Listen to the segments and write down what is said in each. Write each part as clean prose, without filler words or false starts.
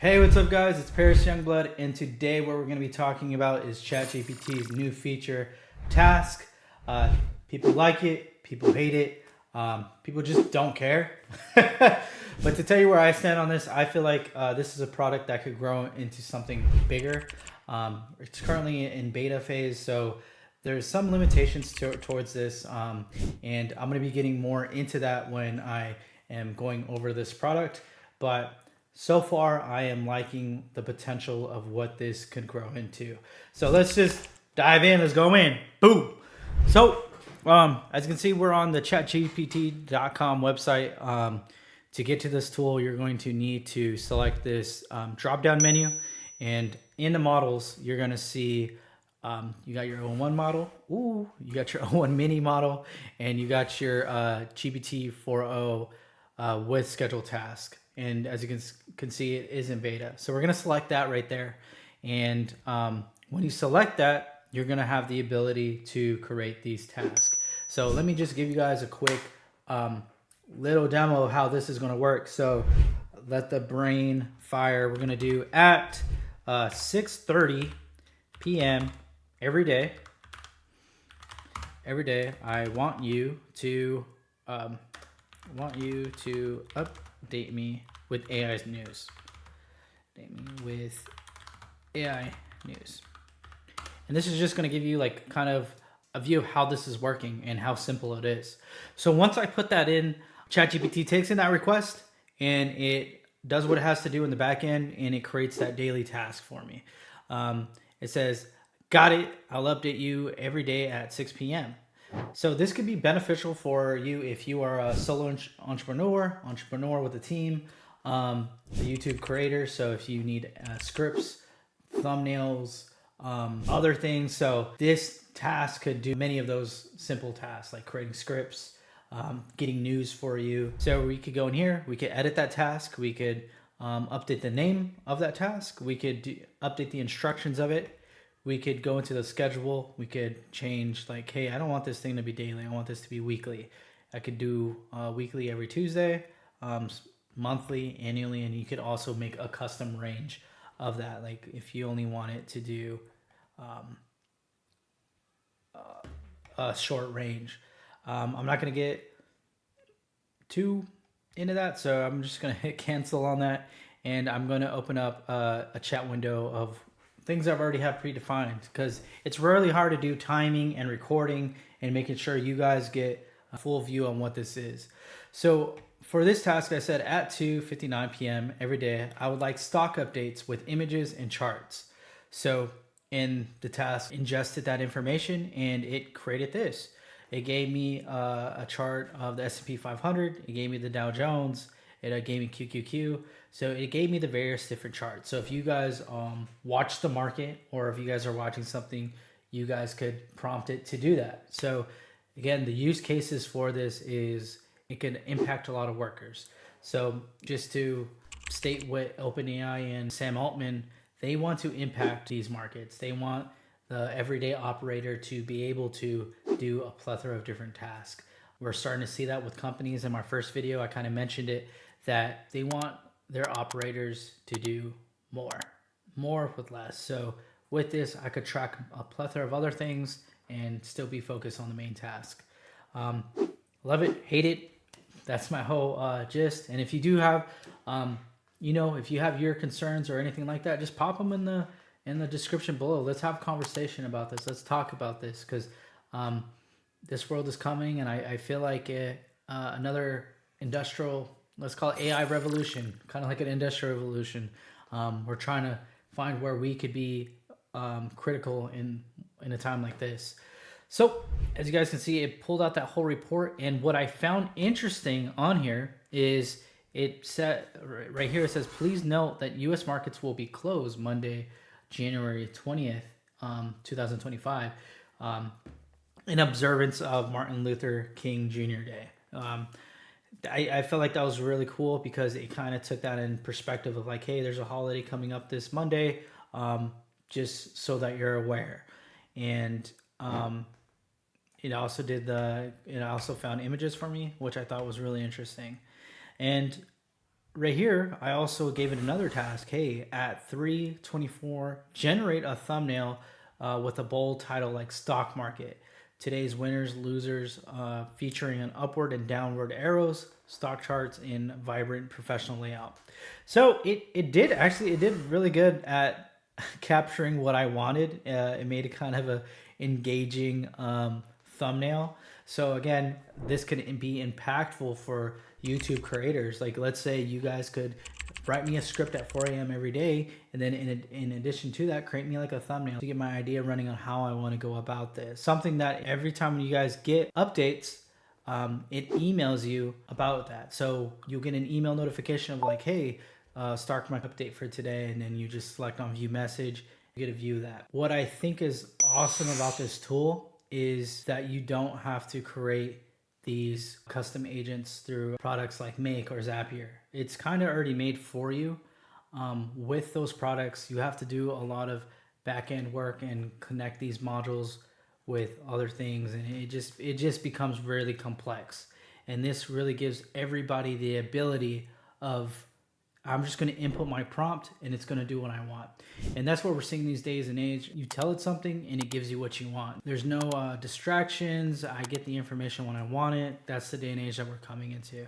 Hey, what's up guys? It's Paris Youngblood, and today what we're going to be talking about is ChatGPT's new feature, Task. People like it, people hate it, people just don't care. But to tell you where I stand on this, I feel like this is a product that could grow into something bigger. It's currently in beta phase, so there's some limitations towards this, and I'm going to be getting more into that when I am going over this product. But so far, I am liking the potential of what this could grow into. So let's just dive in. Let's go in. Boom. So, as you can see, we're on the ChatGPT.com website. To get to this tool, you're going to need to select this drop-down menu. And in the models, you're going to see you got your O1 model. Ooh, you got your O1 mini model. And you got your GPT 4.0 with scheduled task. And as you can see, it is in beta. So we're going to select that right there. And when you select that, you're going to have the ability to create these tasks. So let me just give you guys a quick little demo of how this is going to work. So let the brain fire. We're going to do at 6:30 p.m. every day. Every day, I want you to update me with AI news. Update me with AI news. And this is just going to give you like kind of a view of how this is working and how simple it is. So once I put that in, ChatGPT takes in that request and it does what it has to do in the back end, and it creates that daily task for me. It says, got it, I'll update you every day at 6 p.m. So this could be beneficial for you if you are a solo entrepreneur with a team, a YouTube creator. So if you need scripts, thumbnails, other things. So this task could do many of those simple tasks like creating scripts, getting news for you. So we could go in here, we could edit that task, we could update the name of that task, we could update the instructions of it. We could go into the schedule. We could change like, hey, I don't want this thing to be daily. I want this to be weekly. I could do weekly every Tuesday, monthly, annually, and you could also make a custom range of that. Like if you only want it to do a short range. I'm not going to get too into that, so I'm just going to hit cancel on that, and I'm going to open up a chat window of things I've already have predefined, because it's really hard to do timing and recording and making sure you guys get a full view on what this is. So for this task, I said at 2:59 p.m. every day, I would like stock updates with images and charts. So in the task, ingested that information and it created this. It gave me a chart of the S&P 500. It gave me the Dow Jones. It gave me QQQ. So it gave me the various different charts. So if you guys watch the market, or if you guys are watching something, you guys could prompt it to do that. So again, the use cases for this is it can impact a lot of workers. So just to state what OpenAI and Sam Altman, they want to impact these markets. They want the everyday operator to be able to do a plethora of different tasks. We're starting to see that with companies. In my first video, I kind of mentioned it, that they want their operators to do more with less. So with this, I could track a plethora of other things and still be focused on the main task. Love it, hate it. That's my whole gist. And if you do have, if you have your concerns or anything like that, just pop them in the description below. Let's have a conversation about this. Let's talk about this, because this world is coming, and I feel like another industrial, let's call it AI revolution, kind of like an industrial revolution. We're trying to find where we could be critical in a time like this. So as you guys can see, it pulled out that whole report. And what I found interesting on here is it said right here, it says, please note that U.S. markets will be closed Monday, January 20th, 2025, in observance of Martin Luther King Jr. Day. I felt like that was really cool, because it kind of took that in perspective of like, hey, there's a holiday coming up this Monday, just so that you're aware. And it also found images for me, which I thought was really interesting. And right here, I also gave it another task. Hey, at 3:24, generate a thumbnail with a bold title like stock market. Today's winners, losers, featuring an upward and downward arrows, stock charts in vibrant professional layout. So it did really good at capturing what I wanted. It made it kind of a engaging thumbnail. So again, this could be impactful for YouTube creators. Like, let's say you guys could write me a script at 4 a.m. every day, and then in addition to that, create me like a thumbnail to get my idea running on how I want to go about this. Something that every time you guys get updates, it emails you about that. So you'll get an email notification of like, hey, stock market update for today, and then you just select on view message, you get to view that. What I think is awesome about this tool is that you don't have to create these custom agents through products like Make or Zapier. It's kind of already made for you. With those products, you have to do a lot of back-end work and connect these modules with other things, and it just becomes really complex. And this really gives everybody the ability of, I'm just going to input my prompt and it's going to do what I want. And that's what we're seeing these days and age. You tell it something and it gives you what you want. There's no distractions. I get the information when I want it. That's the day and age that we're coming into.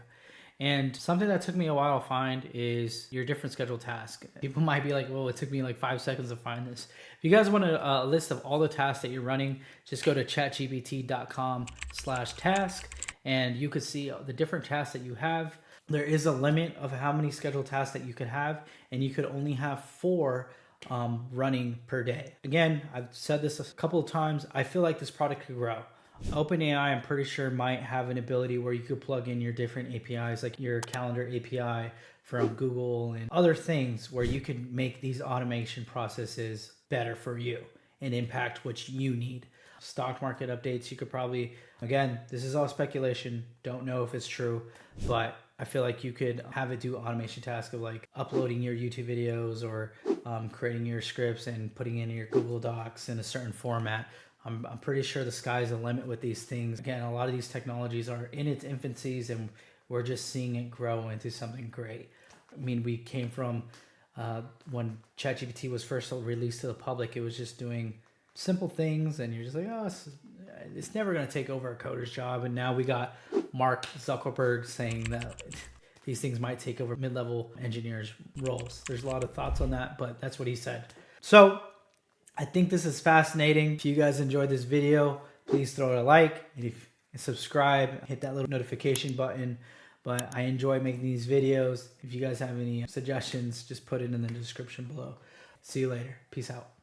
And something that took me a while to find is your different scheduled tasks. People might be like, well, it took me like 5 seconds to find this. If you guys want a list of all the tasks that you're running, just go to chatgpt.com/task and you could see the different tasks that you have. There is a limit of how many scheduled tasks that you could have, and you could only have 4 running per day. Again, I've said this a couple of times. I feel like this product could grow. OpenAI, I'm pretty sure, might have an ability where you could plug in your different APIs, like your calendar API from Google and other things, where you could make these automation processes better for you and impact what you need. Stock market updates, you could probably, again, this is all speculation, don't know if it's true, but I feel like you could have it do automation tasks of like uploading your YouTube videos or creating your scripts and putting in your Google Docs in a certain format. I'm pretty sure the sky's the limit with these things. Again, a lot of these technologies are in its infancies and we're just seeing it grow into something great. I mean, we came from when ChatGPT was first released to the public, it was just doing simple things and you're just like, oh, it's never going to take over a coder's job. And now we got Mark Zuckerberg saying that these things might take over mid-level engineers' roles. There's a lot of thoughts on that, but that's what he said. So I think this is fascinating. If you guys enjoyed this video, please throw it a like and subscribe, hit that little notification button. But I enjoy making these videos. If you guys have any suggestions, just put it in the description below. See you later. Peace out.